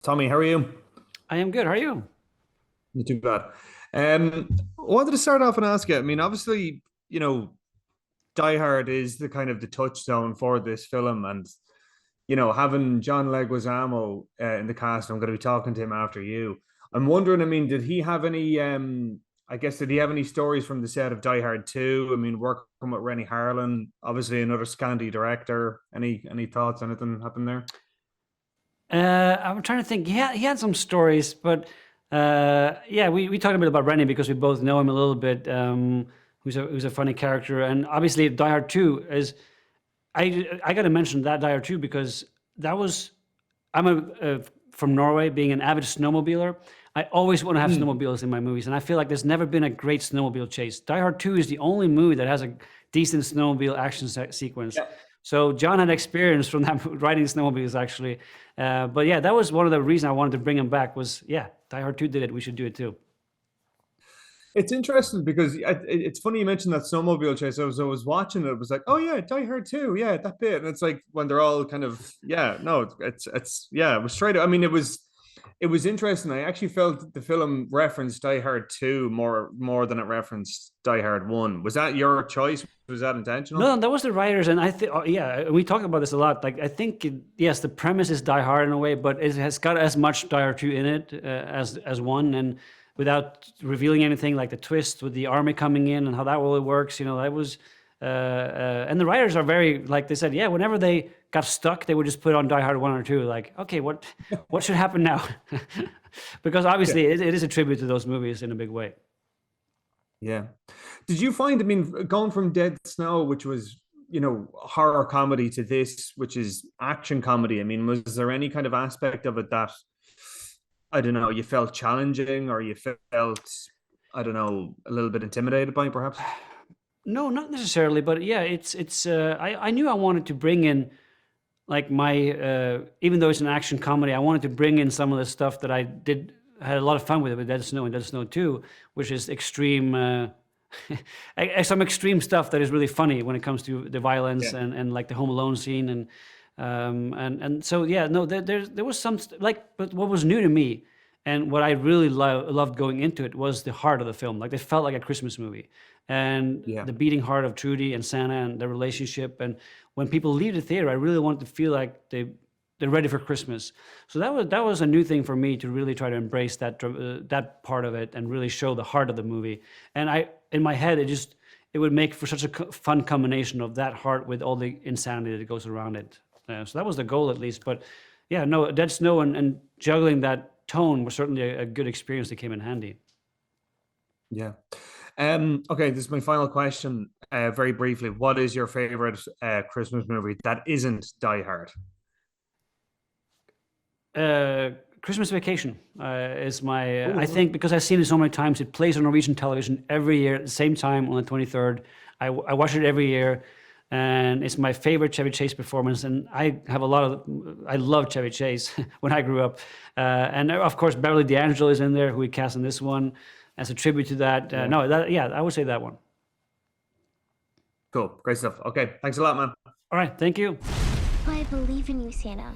Tommy, how are you? I am good. How are you? Not too bad. I wanted to start off and ask you. I mean, obviously, Die Hard is the kind of the touchstone for this film, and having John Leguizamo in the cast, I'm going to be talking to him after you. I'm wondering. I mean, did he have any? I guess did he have any stories from the set of Die Hard 2? I mean, working with Rennie Harlan, obviously another Scandi director. Any thoughts? Anything happened there? I'm trying to think. He had some stories, but yeah, we talked a bit about Rennie because we both know him a little bit. Who's a funny character, and obviously Die Hard 2 is. I got to mention that Die Hard 2 because that was I'm from Norway, being an avid snowmobiler. I always want to have Hmm. snowmobiles in my movies, and I feel like there's never been a great snowmobile chase. Die Hard 2 is the only movie that has a decent snowmobile action sequence. Yeah. So John had experience from that riding snowmobiles actually, but yeah, that was one of the reasons I wanted to bring him back. Was yeah, Die Hard 2 did it. We should do it too. It's interesting because it's funny you mentioned that snowmobile chase. I was watching it. It was like, oh yeah, Die Hard 2, yeah, that bit. And it's like when they're all kind of yeah, no, it's yeah, it was straight. I mean, it was interesting. I actually felt the film referenced Die Hard 2 more than it referenced Die Hard 1. Was that your choice? Was that intentional? No, that was the writers, and I think yeah, we talk about this a lot. Like I think yes, the premise is Die Hard in a way, but it has got as much Die Hard 2 in it as one, and without revealing anything, like the twist with the army coming in and how that really works. That was and the writers are very like they said, yeah, whenever they got stuck, they would just put on Die Hard 1 or 2. Like okay, what should happen now? Because Yeah. obviously it is a tribute to those movies in a big way. Yeah. Did you find, I mean, going from Dead Snow, which was, horror comedy to this, which is action comedy, I mean, was there any kind of aspect of it that, I don't know, you felt challenging or you felt, I don't know, a little bit intimidated by, perhaps? No, not necessarily, but yeah, it's. I knew I wanted to bring in like my even though it's an action comedy, I wanted to bring in some of the stuff that I did had a lot of fun with it with Dead Snow and Dead Snow 2, which is extreme. Some extreme stuff that is really funny when it comes to the violence Yeah. and like the Home Alone scene and so yeah, no, there was some like, but what was new to me and what I really loved going into it was the heart of the film. Like, it felt like a Christmas movie, and Yeah. the beating heart of Trudy and Santa and their relationship. And when people leave the theater, I really wanted to feel like they're ready for Christmas. So that was a new thing for me to really try to embrace that part of it and really show the heart of the movie. And in my head, it would make for such a fun combination of that heart with all the insanity that goes around it. So that was the goal, at least. But yeah, no, Dead Snow and juggling that tone was certainly a good experience that came in handy. Yeah. Okay, this is my final question, very briefly. What is your favorite Christmas movie that isn't Die Hard? Uh, Christmas Vacation is my. I Ooh. think because I've seen it so many times. It plays on Norwegian television every year at the same time on the 23rd. I watch it every year, and it's my favorite Chevy Chase performance. And I have a lot of. I love Chevy Chase when I grew up, and of course Beverly D'Angelo is in there, who we cast in this one as a tribute to that. Yeah. No, that yeah, I would say that one. Cool. Great stuff. Okay. Thanks a lot, man. All right, thank you. I believe in you, Santa.